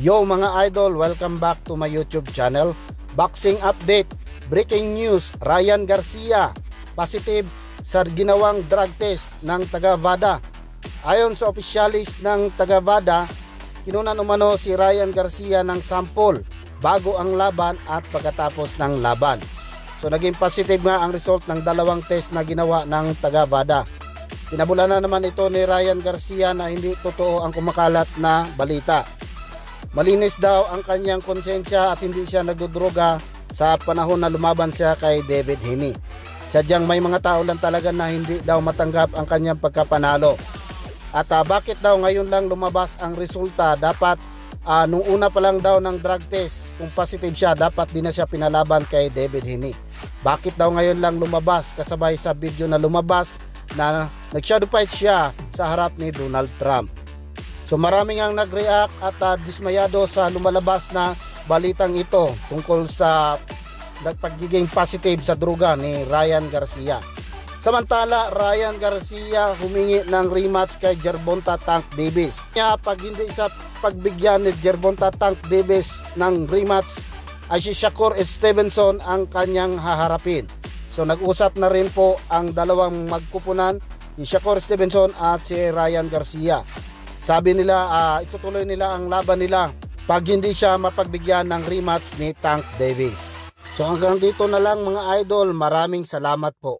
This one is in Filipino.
Yo mga idol, welcome back to my YouTube channel. Boxing update, breaking news, Ryan Garcia positive sa ginawang drug test ng taga VADA. Ayon sa opisyalis ng taga VADA, kinunan umano si Ryan Garcia ng sample bago ang laban at pagkatapos ng laban. So naging positive nga ang result ng dalawang test na ginawa ng taga VADA. Pinabulana naman ito ni Ryan Garcia na hindi totoo ang kumakalat na balita. Malinis daw ang kanyang konsensya at hindi siya nagdudroga sa panahon na lumaban siya kay David Haney. Sadyang may mga tao lang talaga na hindi daw matanggap ang kanyang pagkapanalo. At bakit daw ngayon lang lumabas ang resulta? Dapat nung una pa lang daw ng drug test, kung positive siya, dapat din na siya pinalaban kay David Haney. Bakit daw ngayon lang lumabas kasabay sa video na lumabas na nag-shadow fight siya sa harap ni Donald Trump? So maraming ang nag-react at dismayado sa lumalabas na balitang ito tungkol sa pagiging positive sa droga ni Ryan Garcia. Samantala, Ryan Garcia humingi ng rematch kay Gervonta Tank Davis. Pag hindi sa pagbigyan ni Gervonta Tank Davis ng rematch, ay si Shakur Stevenson ang kanyang haharapin. So nag-usap na rin po ang dalawang magkupunan, si Shakur Stevenson at si Ryan Garcia. Sabi nila itutuloy nila ang laban nila pag hindi siya mapagbigyan ng rematch ni Tank Davis. So hanggang dito na lang mga idol, maraming salamat po.